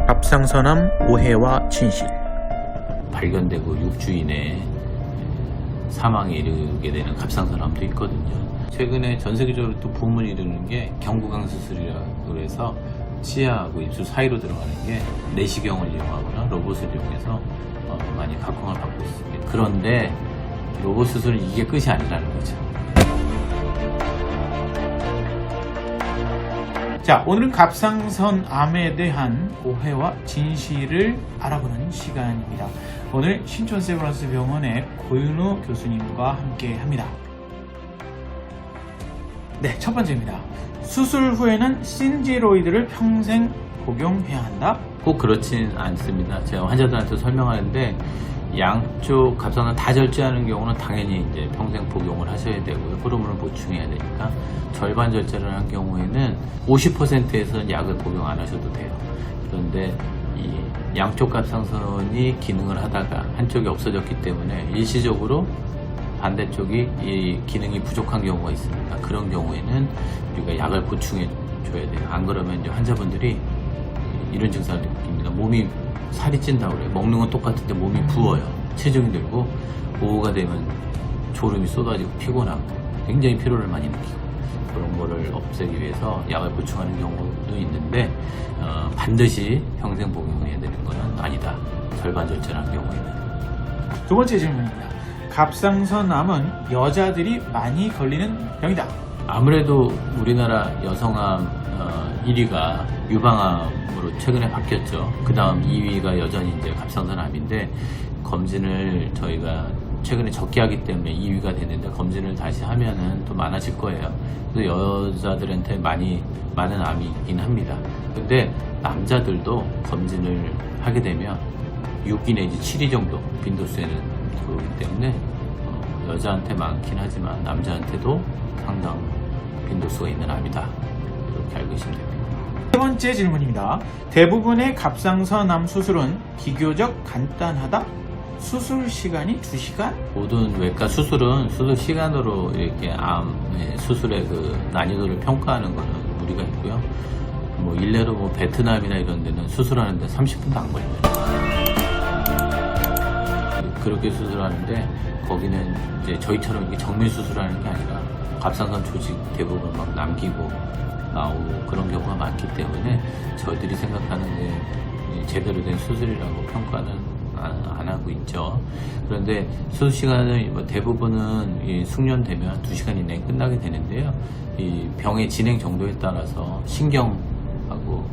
갑상선암 오해와 진실. 발견되고 6주 이내에 사망에 이르게 되는 갑상선암도 있거든요. 최근에 전 세계적으로 또 붐을 이루는 게 경구강 수술이라고 해서 치아하고 입술 사이로 들어가는 게 내시경을 이용하거나 로봇을 이용해서 많이 각광을 받고 있습니다. 그런데 로봇 수술은 이게 끝이 아니라는 거죠. 자, 오늘은 갑상선암에 대한 오해와 진실을 알아보는 시간입니다. 오늘 신촌세브란스 병원의 고윤호 교수님과 함께 합니다. 네, 첫 번째입니다. 수술 후에는 신지로이드를 평생 복용해야 한다? 꼭 그렇진 않습니다. 제가 환자들한테 설명하는데 양쪽 갑상선 다 절제하는 경우는 당연히 이제 평생 복용을 하셔야 되고요. 호르몬을 보충해야 되니까 절반 절제를 한 경우에는 50%에서는 약을 복용 안 하셔도 돼요. 그런데 이 양쪽 갑상선이 기능을 하다가 한쪽이 없어졌기 때문에 일시적으로 반대쪽이 이 기능이 부족한 경우가 있습니다. 그런 경우에는 우리가 약을 보충해 줘야 돼요. 안 그러면 이제 환자분들이 이런 증상을 느낍니다. 몸이 살이 찐다고 그래요. 먹는 건 똑같은데 몸이 부어요. 체중이 들고 오후가 되면 졸음이 쏟아지고 피곤하고 굉장히 피로를 많이 느끼고 그런 거를 없애기 위해서 약을 보충하는 경우도 있는데 반드시 평생 복용해야 되는 것은 아니다. 절반 절제를 한 경우에는. 두 번째 질문입니다. 갑상선암은 여자들이 많이 걸리는 병이다. 아무래도 우리나라 여성암 1위가 유방암으로 최근에 바뀌었죠. 그 다음 2위가 여전히 이제 갑상선암인데 검진을 저희가 최근에 적게 하기 때문에 2위가 됐는데 검진을 다시 하면은 또 많아질 거예요. 그래서 여자들한테 많은 암이 있긴 합니다. 근데 남자들도 검진을 하게 되면 6위 내지 7위 정도 빈도수에는 들어오기 때문에 여자한테 많긴 하지만 남자한테도 상당 빈도수가 있는 암이다. 이렇게 알고 계시면 됩니다. 세 번째 질문입니다. 대부분의 갑상선암 수술은 비교적 간단하다? 수술 시간이 2시간? 모든 외과 수술은 수술 시간으로 이렇게 암 수술의 그 난이도를 평가하는 거는 무리가 있고요. 뭐 일례로 뭐 베트남이나 이런 데는 수술하는데 30분도 안 걸립니다. 그렇게 수술하는데 거기는 이제 저희처럼 이렇게 정밀 수술하는 게 아니라 갑상선 조직 대부분 막 남기고 나오고 그런 경우가 많기 때문에 저희들이 생각하는 게 제대로 된 수술이라고 평가는 안 하고 있죠. 그런데 수술 시간은 뭐 대부분은 숙련되면 2시간 이내에 끝나게 되는데요. 이 병의 진행 정도에 따라서 신경하고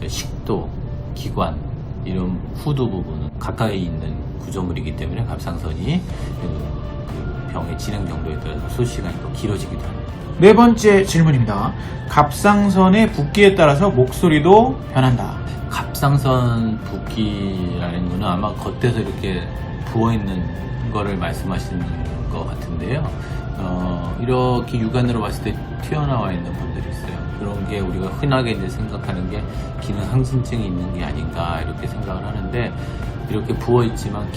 식도, 기관 이런 후두 부분은 가까이 있는 구조물이기 때문에 갑상선이 그 병의 진행 정도에 따라서 수술 시간이 더 길어지기도 합니다. 네 번째 질문입니다. 갑상선의 붓기에 따라서 목소리도 변한다. 갑상선 붓기라는 거는 아마 겉에서 이렇게 부어있는 거를 말씀하시는 것 같은데요. 이렇게 육안으로 봤을 때 튀어나와 있는 분들이 있어요. 그런 게 우리가 흔하게 이제 생각하는 게 기능 항진증이 있는 게 아닌가 이렇게 생각을 하는데 이렇게 부어있지만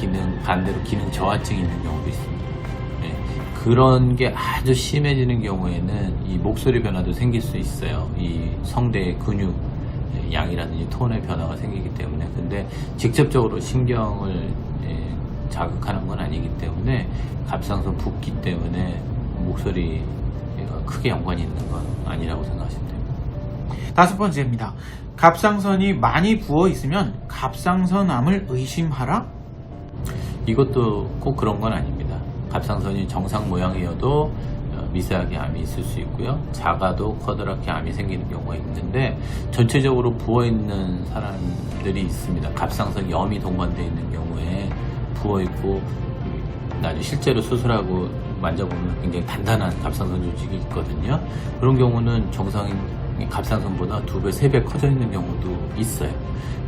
반대로 기능 저하증이 있는 경우도 있습니다. 네. 그런 게 아주 심해지는 경우에는 이 목소리 변화도 생길 수 있어요. 이 성대의 근육 양이라든지 톤의 변화가 생기기 때문에. 근데 직접적으로 신경을 자극하는 건 아니기 때문에 갑상선 붓기 때문에 목소리가 크게 연관이 있는 건 아니라고 생각하시면 됩니다. 다섯 번째입니다. 갑상선이 많이 부어 있으면 갑상선암을 의심하라? 이것도 꼭 그런 건 아닙니다. 갑상선이 정상 모양이어도 미세하게 암이 있을 수 있고요. 작아도 커다랗게 암이 생기는 경우가 있는데 전체적으로 부어있는 사람들이 있습니다. 갑상선 염이 동반되어 있는 경우에 부어있고 나중에 실제로 수술하고 만져보면 굉장히 단단한 갑상선 조직이 있거든요. 그런 경우는 정상인 갑상선보다 2배, 3배 커져 있는 경우도 있어요.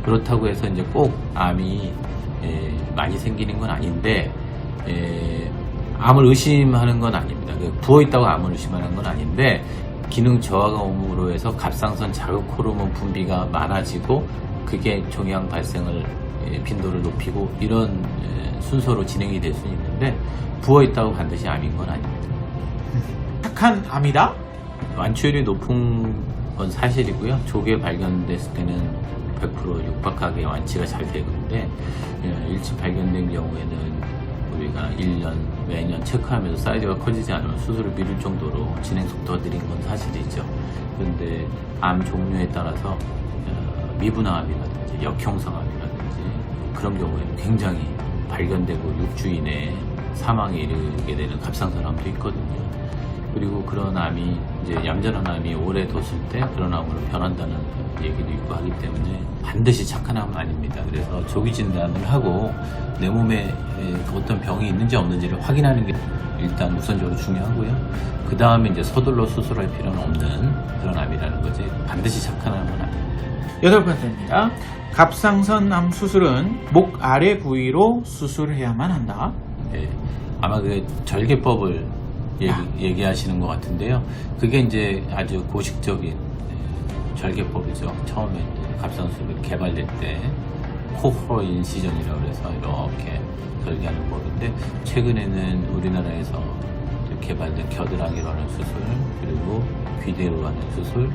그렇다고 해서 이제 꼭 암이 많이 생기는 건 아닌데 암을 의심하는 건 아닙니다. 부어있다고 암을 의심하는 건 아닌데 기능 저하가 옴으로 해서 갑상선 자극 호르몬 분비가 많아지고 그게 종양 발생을 빈도를 높이고 이런 순서로 진행이 될 수 있는데 부어있다고 반드시 암인 건 아닙니다. 착한 암이다? 완치율이 높은 건 사실이고요. 조기에 발견됐을 때는 100% 90% 육박하게 완치가 잘 되는데 일찍 발견된 경우에는 우리가 1년 매년 체크하면서 사이즈가 커지지 않으면 수술을 미룰 정도로 진행 속도가 느린 건 사실이죠. 그런데 암 종류에 따라서 미분화암이라든지 역형성암이라든지 그런 경우에는 굉장히 발견되고 6주 이내에 사망에 이르게 되는 갑상선암도 있거든요. 그리고 그런 암이 이제 얌전한 암이 오래 뒀을 때 그런 암으로 변한다는 얘기도 있고 하기 때문에 반드시 착한 암은 아닙니다. 그래서 조기 진단을 하고 내 몸에 어떤 병이 있는지 없는지를 확인하는 게 일단 우선적으로 중요하고요. 그 다음에 이제 서둘러 수술할 필요는 없는 그런 암이라는 거지 반드시 착한 암은 아닙니다. 8번째입니다. 갑상선암 수술은 목 아래 부위로 수술해야만 한다. 네, 아마 그 절개법을 얘기하시는 것 같은데요. 그게 이제 아주 고식적인 절개법이죠. 처음에 이제 갑상선이 개발될 때 코호 인시전이라고 해서 이렇게 절개하는 법인데 최근에는 우리나라에서 개발된 겨드랑이로 하는 수술 그리고 귀대로 하는 수술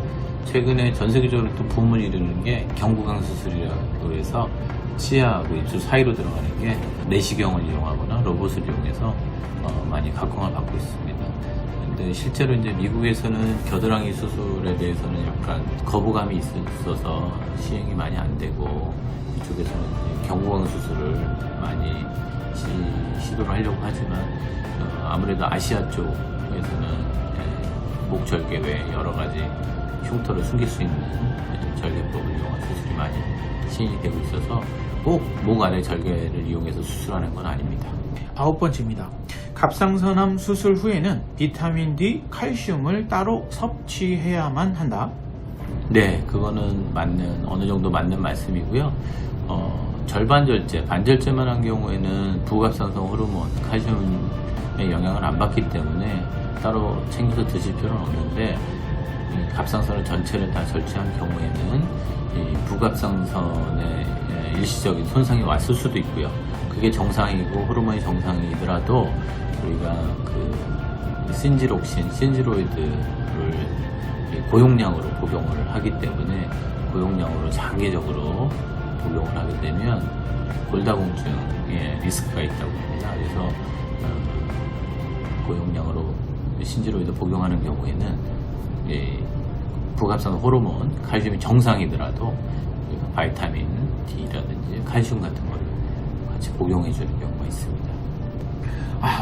최근에 전 세계적으로 또 붐을 이루는 게 경구강 수술이라고 해서 치아하고 입술 사이로 들어가는 게 내시경을 이용하거나 로봇을 이용해서 많이 각광을 받고 있습니다. 근데 실제로 이제 미국에서는 겨드랑이 수술에 대해서는 약간 거부감이 있어서 시행이 많이 안 되고 이쪽에서는 경구강 수술을 많이 시도를 하려고 하지만 아무래도 아시아 쪽에서는 목 절개 외에 여러 가지 흉터를 숨길 수 있는 절개법을 이용한 수술이 많이 시행이 되고 있어서 꼭 목 안에 절개를 이용해서 수술하는 건 아닙니다. 9번째입니다. 갑상선암 수술 후에는 비타민 D, 칼슘을 따로 섭취해야만 한다. 네, 그거는 어느 정도 맞는 말씀이고요. 절반 절제, 반절제만 한 경우에는 부갑상선 호르몬, 칼슘의 영향을 안 받기 때문에 따로 챙겨서 드실 필요는 없는데 이 갑상선을 전체를 다 절제한 경우에는 이 부갑상선에 일시적인 손상이 왔을 수도 있고요. 그게 정상이고 호르몬이 정상이더라도 우리가 그 신지로이드를 고용량으로 복용을 하기 때문에 고용량으로 장기적으로 복용을 하게 되면 골다공증의 리스크가 있다고 합니다. 그래서 고용량으로 신지로이드 복용하는 경우에는 부갑상선 호르몬, 칼슘이 정상이더라도 바이타민 D라든지 칼슘 같은 거를 같이 복용해 주는 경우가 있습니다.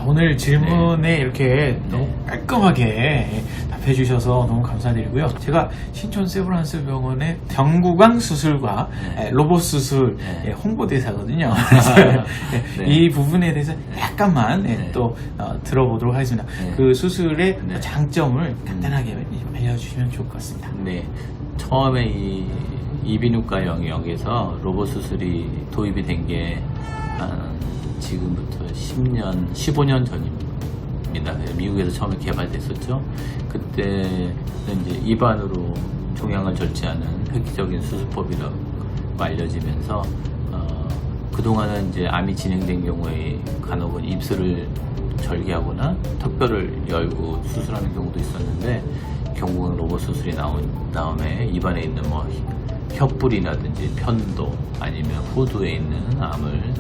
오늘 질문에 이렇게 너무 깔끔하게 답해 주셔서 너무 감사드리고요. 제가 신촌 세브란스 병원의 경구강 수술과 로봇 수술 홍보대사거든요. 그래서 이 부분에 대해서 약간만 또 들어보도록 하겠습니다. 그 수술의 장점을 간단하게 알려주시면 좋을 것 같습니다. 네, 처음에 이 이비인후과 영역에서 로봇 수술이 도입이 된 게 지금부터 15년 전입니다. 미국에서 처음에 개발됐었죠. 그때는 이제 입안으로 종양을 절제하는 획기적인 수술법이라고 알려지면서 그동안은 이제 암이 진행된 경우에 간혹은 입술을 절개하거나 턱뼈를 열고 수술하는 경우도 있었는데 경구강 로봇 수술이 나온 다음에 입안에 있는 혀뿔이라든지 편도 아니면 후두에 있는 암을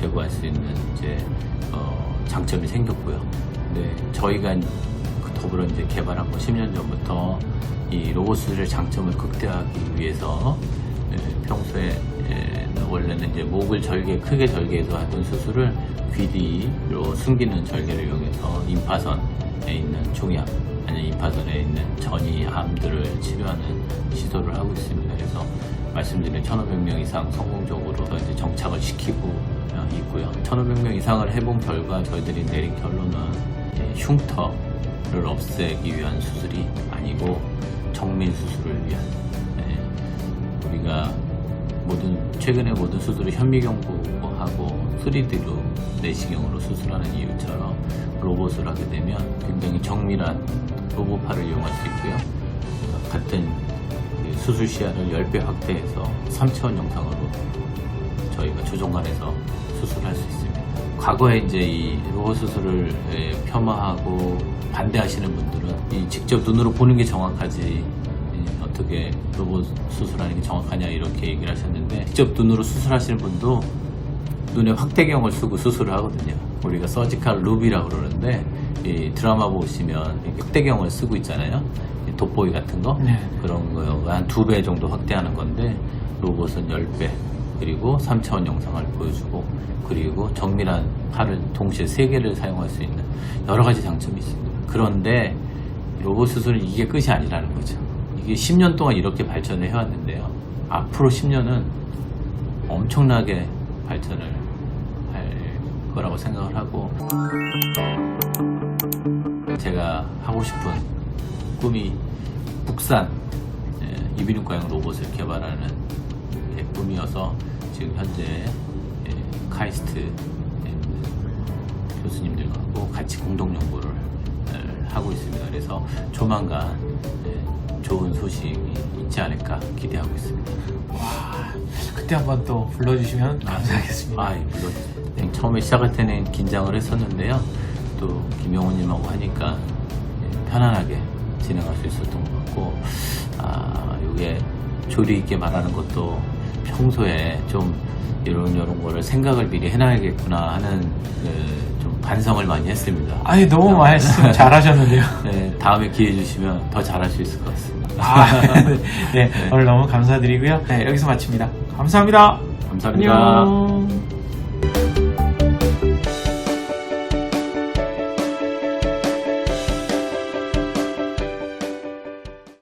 제거할 수 있는 이제 장점이 생겼고요. 근데 저희가 더불어 이제 개발한 거 10년 전부터 이 로봇 수술의 장점을 극대화하기 위해서 평소에 원래는 이제 목을 크게 절개해서 하던 수술을 귀 뒤로 숨기는 절개를 이용해서 임파선에 있는 종양 아니면 임파선에 있는 전이암들을 치료하는 시도를 하고 있습니다. 그래서 말씀드린 1,500명 이상 성공적으로 이제 정착을 시키고 있고요. 1,500명 이상을 해본 결과 저희들이 내린 결론은 흉터를 없애기 위한 수술이 아니고 정밀 수술을 위한 우리가 최근에 모든 수술을 현미경보하고 3D로 내시경으로 수술하는 이유처럼 로봇을 하게 되면 굉장히 정밀한 로봇팔을 이용할 수 있고요. 같은 수술 시야를 10배 확대해서 3차원 영상으로 저희가 조종관에서 수술할 수 있습니다. 과거에 이제 이 로봇 수술을 폄하하고 반대하시는 분들은 직접 눈으로 보는 게 정확하지 어떻게 로봇 수술하는 게 정확하냐 이렇게 얘기를 하셨는데, 직접 눈으로 수술하시는 분도 눈에 확대경을 쓰고 수술을 하거든요. 우리가 서지컬 루비라고 그러는데, 이 드라마 보시면 이렇게 확대경을 쓰고 있잖아요. 이 돋보기 같은 거. 네. 그런 거가 한 2배 정도 확대하는 건데, 로봇은 10배, 그리고 3차원 영상을 보여주고, 그리고 정밀한 팔을 동시에 3개를 사용할 수 있는 여러 가지 장점이 있습니다. 그런데 로봇 수술은 이게 끝이 아니라는 거죠. 이게 10년 동안 이렇게 발전을 해왔는데요. 앞으로 10년은 엄청나게 발전을 할 거라고 생각을 하고, 제가 하고 싶은 꿈이 국산 이비인후과용 로봇을 개발하는 게 꿈이어서 지금 현재 카이스트 교수님들하고 같이 공동 연구를 하고 있습니다. 그래서 조만간 좋은 소식이 있지 않을까 기대하고 있습니다. 와, 그때 한번 또 불러주시면 감사하겠습니다. 물론 처음에 시작할 때는 긴장을 했었는데요. 또 김영호님하고 하니까 편안하게 진행할 수 있었던 것 같고, 이게 조리 있게 말하는 것도 평소에 좀 이런 거를 생각을 미리 해놔야겠구나 하는 좀 반성을 많이 했습니다. 아니, 너무 말씀 잘하셨는데요. 네, 다음에 기회 주시면 더 잘할 수 있을 것 같습니다. 네, 오늘 너무 감사드리고요. 네, 여기서 마칩니다. 감사합니다. 감사합니다. 안녕.